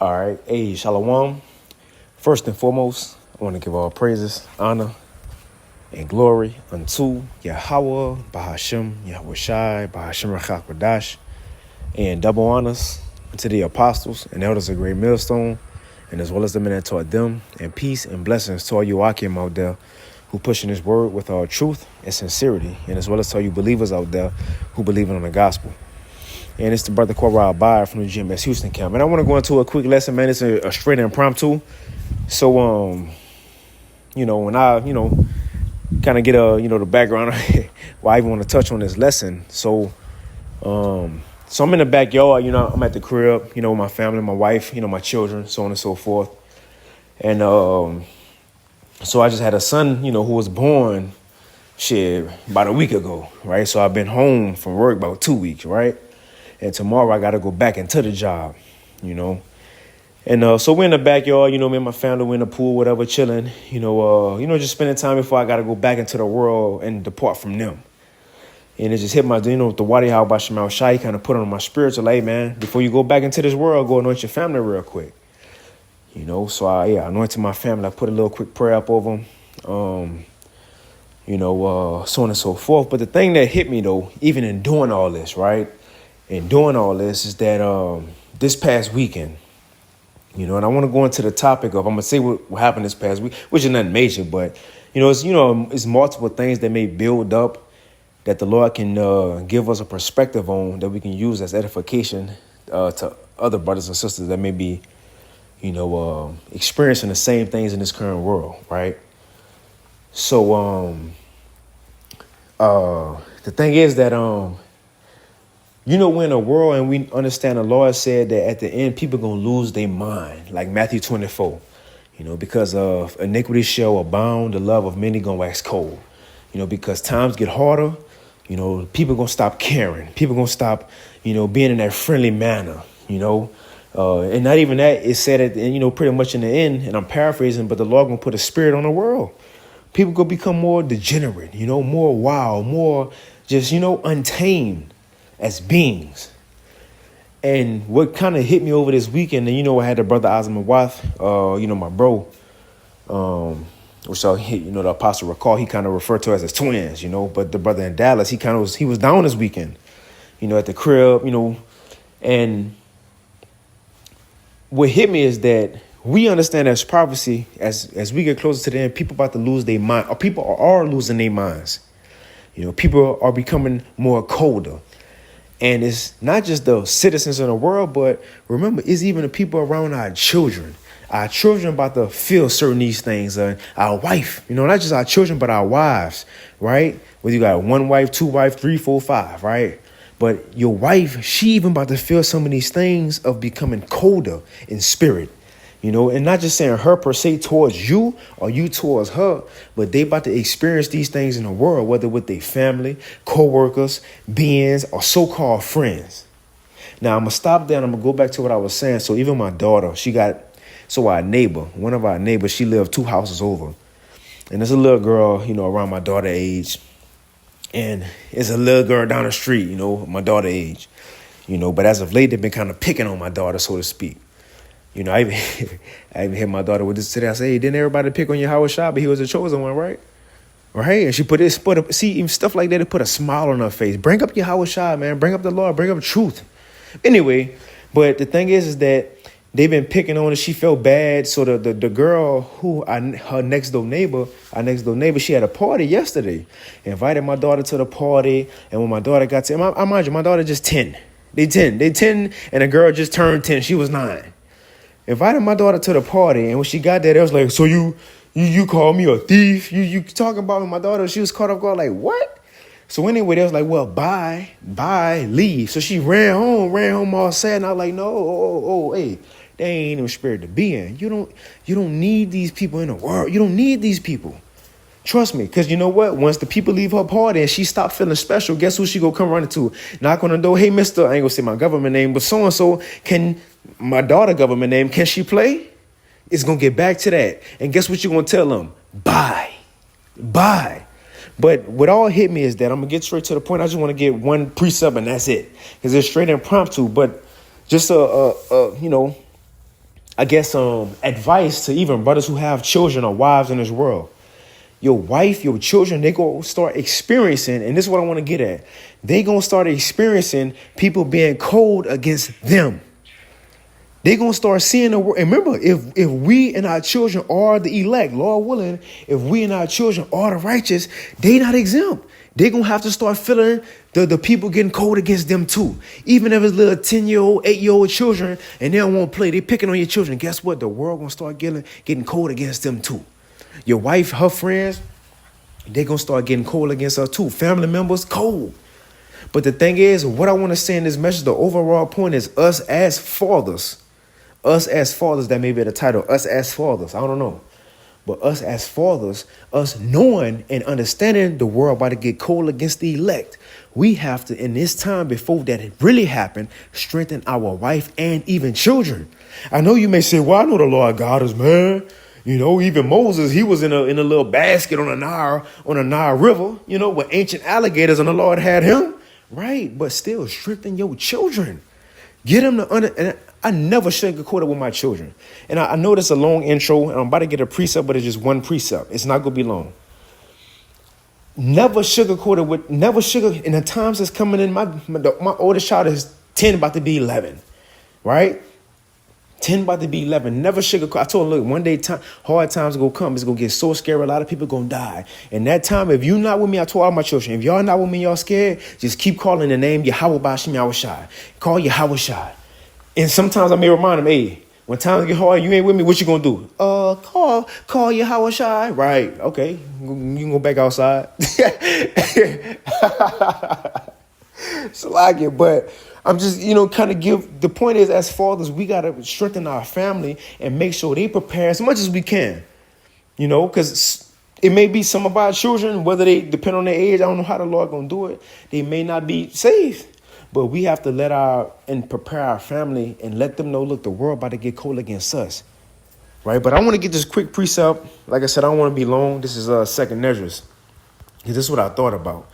All right. Hey, Shalom. First and foremost, I want to give all praises, honor, and glory unto Yahweh, Bahashem, Yahweh Shai, Bahashem Rachak and double honors unto the apostles and elders of Great Millstone, and as well as the men that taught them, and peace and blessings to all you Akim out there who pushing this word with all truth and sincerity, and as well as to all you believers out there who believe in the gospel. And it's the brother Koral Bayer from the GMS Houston camp. And I want to go into a quick lesson, man. It's a straight impromptu. So, when I, kind of get the background why I even want to touch on this lesson. So I'm in the backyard, I'm at the crib, with my family, my wife, my children, so on and so forth. And so I just had a son, who was born, about a week ago, right? So I've been home from work about 2 weeks, right? And tomorrow I got to go back into the job, And so we're in the backyard, me and my family, we're in the pool, whatever, chilling, just spending time before I got to go back into the world and depart from them. And it just hit my, the Wadi How by Shemal Shai kind of put on my spiritual, hey, man, before you go back into this world, go anoint your family real quick. So I anointed my family. I put a little quick prayer up over them, so on and so forth. But the thing that hit me, though, even in doing all this, right, is that this past weekend, and I want to go into the topic of, I'm going to say what happened this past week, which is nothing major, but, it's multiple things that may build up that the Lord can give us a perspective on that we can use as edification to other brothers and sisters that may be, experiencing the same things in this current world, right? So the thing is that, we're in a world and we understand the Lord said that at the end, people are going to lose their mind, like Matthew 24, because of iniquity shall abound, the love of many going to wax cold, because times get harder, people going to stop caring. People going to stop, being in that friendly manner, and not even that, it said at the end, pretty much in the end, and I'm paraphrasing, but the Lord going to put a spirit on the world. People going to become more degenerate, more wild, more just, untamed as beings. And what kind of hit me over this weekend, and I had the brother Azam Wath, my bro, which the apostle recall, he kind of referred to us as twins, but the brother in Dallas, he was down this weekend, at the crib, and what hit me is that we understand as prophecy, as we get closer to the end, people about to lose their mind, or people are losing their minds. People are becoming more colder. And it's not just the citizens in the world, but remember, it's even the people around our children. Our children about to feel certain these things. Our wife, not just our children, but our wives, right? Whether you got one wife, two wife, 3, 4, 5, right? But your wife, she even about to feel some of these things of becoming colder in spirit. And not just saying her per se towards you or you towards her, but they about to experience these things in the world, whether with their family, co-workers, beings, or so-called friends. Now, I'm going to stop there and I'm going to go back to what I was saying. So even my daughter, our neighbor, one of our neighbors, she lived 2 houses over. And there's a little girl, around my daughter age. And it's a little girl down the street, my daughter age. But as of late, they've been kind of picking on my daughter, so to speak. I even hit my daughter with this today. I say, hey, didn't everybody pick on your Howard Shah, but he was the chosen one, right? Right? And she even stuff like that, it put a smile on her face. Bring up your Howard Shah, man. Bring up the Lord. Bring up truth. Anyway, but the thing is that they've been picking on her. She felt bad. So the girl her next door neighbor, she had a party yesterday. Invited my daughter to the party. And when my daughter got to, I mind you, my daughter just 10. They 10, and the girl just turned 10. She was 9. Invited my daughter to the party, and when she got there, they was like, so you call me a thief? You talking about me? My daughter, she was caught up guard, like, what? So anyway, they was like, well, bye, leave. So she ran home all sad, and I was like, no, hey, they ain't no spirit to be in. You don't need these people in the world. You don't need these people. Trust me, because you know what? Once the people leave her party and she stopped feeling special, guess who she gonna come running to? Knock on the door. Hey, mister, I ain't gonna say my government name, but so-and-so, my daughter government name, can she play? It's gonna get back to that. And guess what you're gonna tell them? Bye. But what all hit me is that I'm gonna get straight to the point. I just want to get one precept and that's it. Because it's straight impromptu, but just advice to even brothers who have children or wives in this world. Your wife, your children, they going to start experiencing, and this is what I want to get at. They going to start experiencing people being cold against them. They going to start seeing the world. And remember, if we and our children are the elect, Lord willing, if we and our children are the righteous, they not exempt. They going to have to start feeling the people getting cold against them too. Even if it's little 10-year-old, 8-year-old children and they don't want to play, they picking on your children. Guess what? The world going to start getting cold against them too. Your wife, her friends, they going to start getting cold against her too. Family members, cold. But the thing is, what I want to say in this message, the overall point is us as fathers, that may be the title, us as fathers, I don't know. But us as fathers, us knowing and understanding the world about to get cold against the elect, we have to, in this time before that it really happened, strengthen our wife and even children. I know you may say, well, I know the Lord got us, man. You know, even Moses, he was in a little basket on a Nile River, you know, with ancient alligators, and the Lord had him. Right. But still strengthen your children. Get them to and I never sugarcoat it with my children. And I know this is a long intro, and I'm about to get a precept, but it's just one precept. It's not going to be long. Never sugarcoat it in the times that's coming in. My oldest child is 10, about to be 11. Right? 10 about to be 11. Never sugarcoat. I told him, look, one day hard times going to come. It's going to get so scary. A lot of people going to die. And that time, if you're not with me, I told all my children, if y'all not with me, y'all scared, just keep calling the name Yahweh Bashim Yahushai. Call Yahweh Shai. And sometimes I may remind them, hey, when times get hard, you ain't with me, what you going to do? Call Yahweh Shai. Right. Okay. You can go back outside. So like it, but I'm just, kind of the point is, as fathers, we got to strengthen our family and make sure they prepare as much as we can, because it may be some of our children, whether they depend on their age, I don't know how the Lord going to do it. They may not be saved, but we have to prepare our family and let them know, look, the world about to get cold against us. Right. But I want to get this quick precept. Like I said, I don't want to be long. This is Second Esdras. This is what I thought about.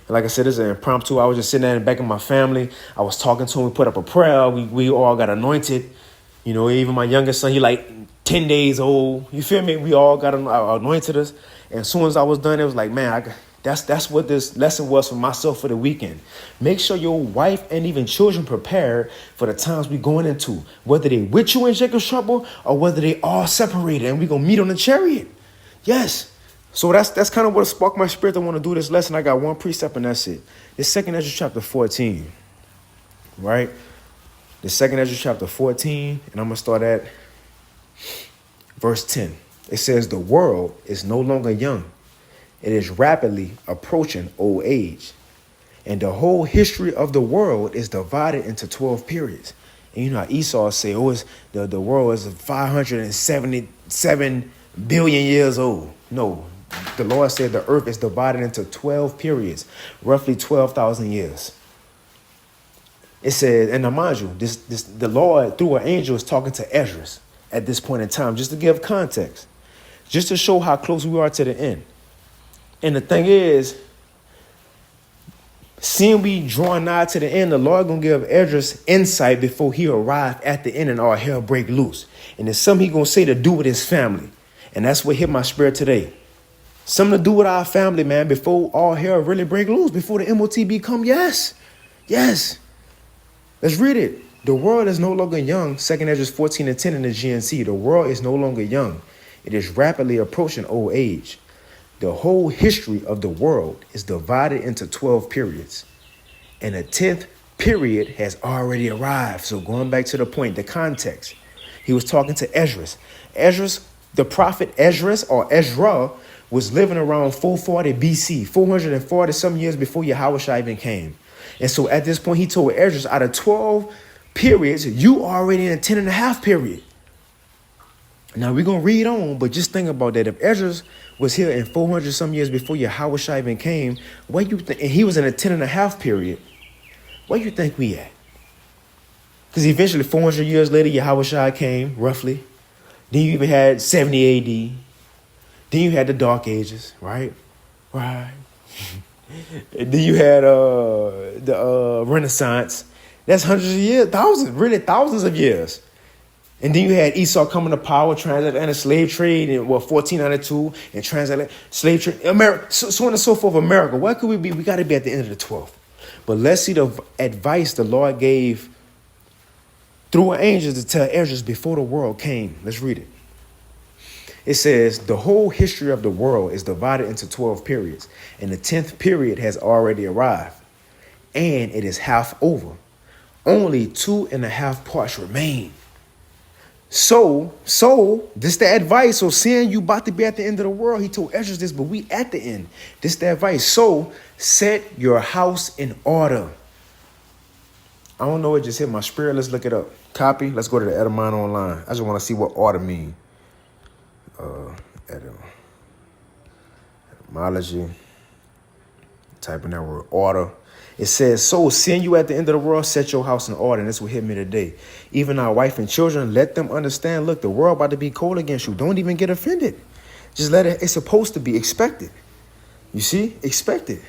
Like I said, this is an impromptu. I was just sitting there in the back of my family. I was talking to him. We put up a prayer. We all got anointed. Even my youngest son, he like 10 days old. You feel me? We all got anointed us. And as soon as I was done, it was like, man, that's what this lesson was for myself for the weekend. Make sure your wife and even children prepared for the times we going into, whether they with you in Jacob's trouble or whether they all separated and we going to meet on the chariot. Yes. So that's kind of what sparked my spirit to want to do this lesson. I got one precept and that's it. It's 2 Esdras chapter 14, right? The 2 Esdras chapter 14, and I'm going to start at verse 10. It says, the world is no longer young. It is rapidly approaching old age. And the whole history of the world is divided into 12 periods. And how Esau say, it's the world is 577 billion years old. No. The Lord said the earth is divided into 12 periods, roughly 12,000 years. It says, and now mind you, the Lord through an angel is talking to Esdras at this point in time, just to give context, just to show how close we are to the end. And the thing is, seeing we drawing nigh to the end, the Lord gonna give Esdras insight before he arrive at the end and our hell break loose. And there's something he gonna say to do with his family. And that's what hit my spirit today. Something to do with our family, man, before all hell really break loose, before the MOTB come. Yes. Let's read it. The world is no longer young. 2 Esdras 14 and 10 in the GNC. The world is no longer young. It is rapidly approaching old age. The whole history of the world is divided into 12 periods. And the 10th period has already arrived. So going back to the point, the context, he was talking to Esdras. Esdras, the prophet Esdras or Ezra, was living around 440 BC, 440 some years before Yahushua even came. And so at this point, he told Esdras, out of 12 periods, you already in a 10 and a half period. Now we're going to read on, but just think about that. If Esdras was here in 400 some years before Yahushua even came, where you think, and he was in a 10 and a half period, where you think we at? Because eventually 400 years later, Yahushua came, roughly. Then you even had 70 AD. Then you had the Dark Ages, right? Then you had the Renaissance. That's hundreds of years, thousands of years. And then you had Esau coming to power, transatlantic slave trade in 1492, and transatlantic slave trade, America, so on and so forth. America, where could we be? We got to be at the end of the 12th. But let's see the advice the Lord gave through an angel to tell Esdras before the world came. Let's read it. It says, the whole history of the world is divided into 12 periods, and the 10th period has already arrived, and it is half over. Only 2.5 parts remain. So this the advice. So seeing you about to be at the end of the world, he told Esdras this, but we at the end. This the advice. So set your house in order. I don't know, it just hit my spirit. Let's look it up. Copy. Let's go to the Etymology online. I just want to see what order mean. Etymology. Type in that word order. It says, so seeing you at the end of the world, set your house in order. And this will hit me today. Even our wife and children, let them understand, look, the world about to be cold against you. Don't even get offended. Just let it, it's supposed to be expected. You see? Expected.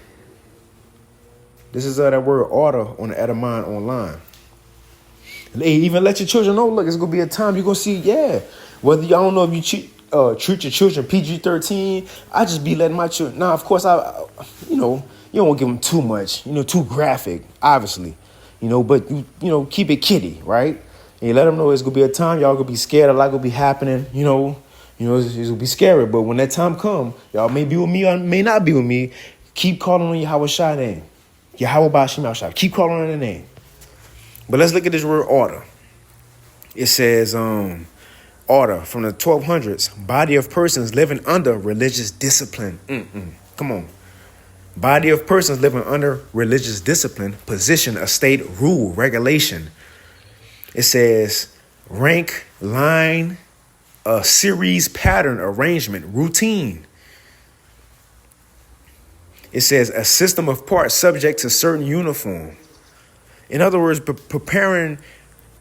This is that word order on the Etymon online. They even let your children know, look, it's going to be a time you're going to see, whether y'all don't know if you treat your children PG-13, I just be letting my children, now, of course, you don't want to give them too much, too graphic, obviously, but, keep it kiddie, right? And you let them know it's going to be a time y'all going to be scared, a lot going to be happening, it's going to be scary. But when that time come, y'all may be with me or may not be with me, keep calling on Yahweh Shai name. Yahweh Bashim Shai. Keep calling on the name. But let's look at this word order. It says, order from the 1200s, body of persons living under religious discipline. Come on. Body of persons living under religious discipline, position, estate, rule, regulation. It says rank, line, a series, pattern, arrangement, routine. It says a system of parts subject to certain uniform. In other words, preparing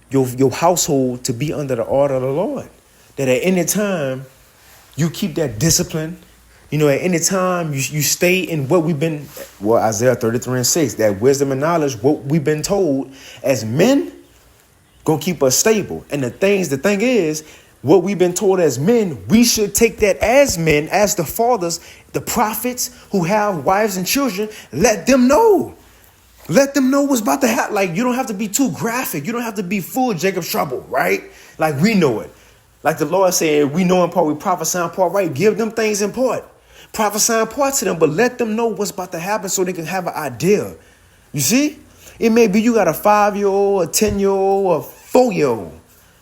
your household to be under the order of the Lord. That at any time, you keep that discipline. At any time, you stay in what we've been, Isaiah 33:6, that wisdom and knowledge, what we've been told as men, gonna keep us stable. And the thing is, what we've been told as men, we should take that as men, as the fathers, the prophets who have wives and children, let them know. Let them know what's about to happen. Like, you don't have to be too graphic. You don't have to be full of Jacob's trouble, right? Like, we know it. Like the Lord said, we know in part, we prophesy in part, right? Give them things in part. Prophesy in part to them, but let them know what's about to happen so they can have an idea. You see? It may be you got a 5-year-old, a 10-year-old, or a 4-year-old,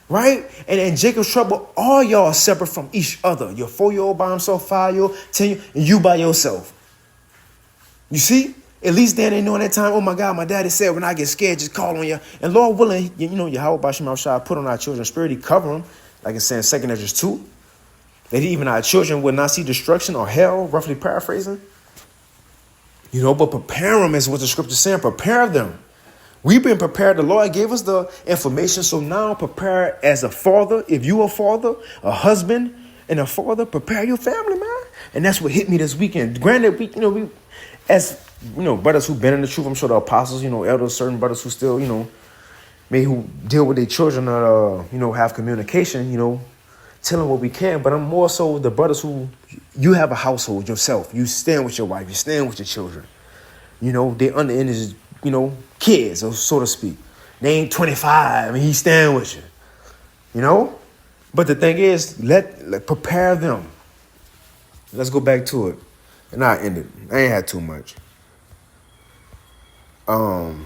right? And in Jacob's trouble, all y'all are separate from each other. Your 4-year-old by himself, 5-year-old, 10-year-old, and you by yourself. You see? At least then they know in that time, oh my God, my daddy said when I get scared, just call on you. And Lord willing, Yahweh Bashim Shai put on our children's spirit, he cover them. Like it's saying 2 Esdras 2. That even our children will not see destruction or hell, roughly paraphrasing. But prepare them is what the scripture is saying. Prepare them. We've been prepared. The Lord gave us the information. So now prepare as a father. If you a father, a husband, and a father, prepare your family, man. And that's what hit me this weekend. Granted, we as brothers who've been in the truth, I'm sure the apostles, elders, certain brothers who still, maybe who deal with their children or, have communication, tell them what we can. But I'm more so the brothers who, you have a household yourself. You stand with your wife. You stand with your children. They under in his, kids, so to speak. They ain't 25 and he's staying with you. But the thing is, let prepare them. Let's go back to it. And I ended. I ain't had too much. 2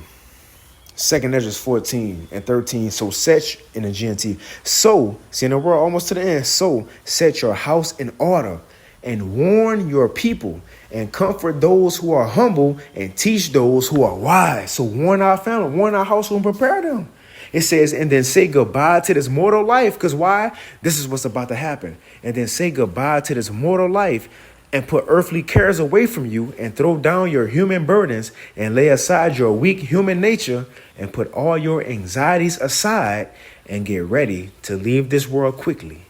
Esdras 14 and 13. So set in the GNT. So, see in the world almost to the end. So set your house in order and warn your people and comfort those who are humble and teach those who are wise. So warn our family, warn our household and prepare them. It says, and then say goodbye to this mortal life. Because why? This is what's about to happen. And then say goodbye to this mortal life and put earthly cares away from you and throw down your human burdens and lay aside your weak human nature and put all your anxieties aside and get ready to leave this world quickly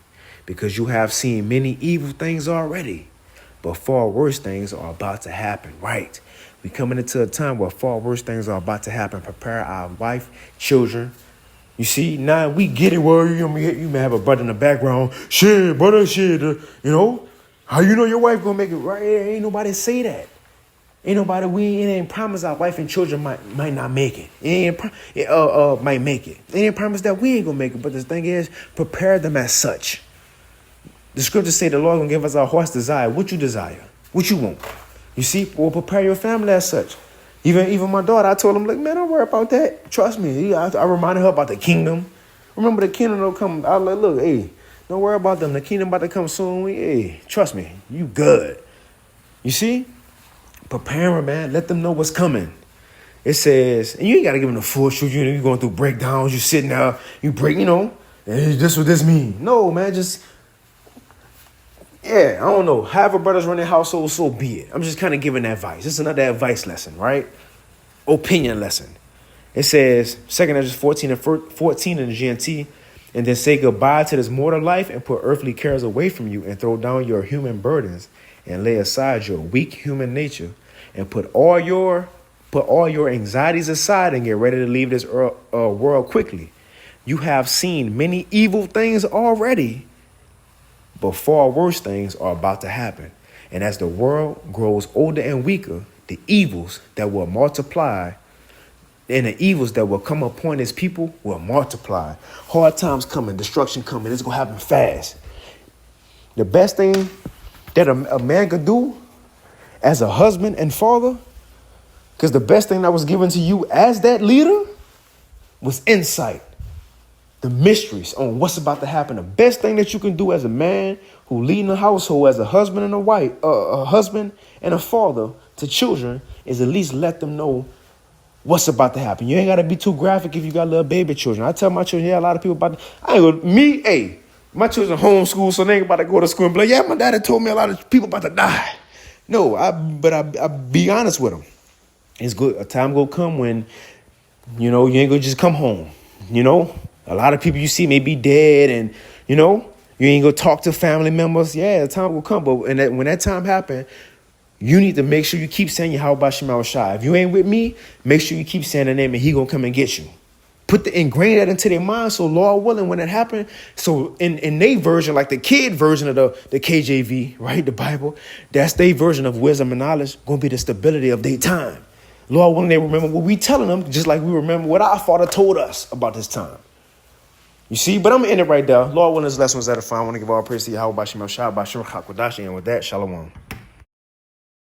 because you have seen many evil things already, but far worse things are about to happen, right? We coming into a time where far worse things are about to happen. Prepare our wife, children, You see, now we get it where you may have a brother in the background. Shit, brother, shit. How you know your wife gonna make it right? Ain't nobody say that. Ain't nobody. It ain't promise our wife and children might not make it. Might make it. It ain't promise that we ain't gonna make it. But the thing is, prepare them as such. The scriptures say the Lord gonna give us our heart's desire. What you desire? What you want? You see, well, prepare your family as such. Even my daughter, I told him, like, man, don't worry about that. Trust me. I reminded her about the kingdom. Remember, the kingdom will come. I was like, look, hey, don't worry about them. The kingdom about to come soon. Hey, trust me. You good. You see? Prepare them, man. Let them know what's coming. It says, and you ain't got to give them the full truth. You're going through breakdowns. You sitting there. You break, hey, this what this mean. No, man, just... Yeah, I don't know. However brothers run their household, so be it. I'm just kind of giving advice. This is another advice lesson, right? Opinion lesson. It says, 2 Esdras 14 in the GNT, and then say goodbye to this mortal life and put earthly cares away from you and throw down your human burdens and lay aside your weak human nature and put all your anxieties aside and get ready to leave this world quickly. You have seen many evil things already, but far worse things are about to happen. And as the world grows older and weaker, the evils that will multiply and the evils that will come upon his people will multiply. Hard times coming, destruction coming. It's going to happen fast. The best thing that a man could do as a husband and father, because the best thing that was given to you as that leader was insight. The mysteries on what's about to happen. The best thing that you can do as a man who leading a household, as a husband and a husband and a father to children, is at least let them know what's about to happen. You ain't got to be too graphic if you got little baby children. I tell my children, yeah, a lot of people about to, my children homeschool, so they ain't about to go to school and be like, yeah, my daddy told me a lot of people about to die. No, I be honest with them. It's good. A time will come when, you ain't gonna just come home, A lot of people you see may be dead and, you ain't going to talk to family members. Yeah, the time will come. But when that time happens, you need to make sure you keep saying Yahweh Shema Shai. If you ain't with me, make sure you keep saying the name and he going to come and get you. Ingrain that into their mind so Lord willing, when it happens, so in their version, like the kid version of the KJV, right, the Bible, that's their version of wisdom and knowledge, going to be the stability of their time. Lord willing, they remember what we telling them, just like we remember what our Father told us about this time. You see, but I'm going to end it right there. Lord willing, this lesson was edifying. I want to give all praise to Yahweh Bashim Shah, Bashim Hakwadashi, and with that, Shalom.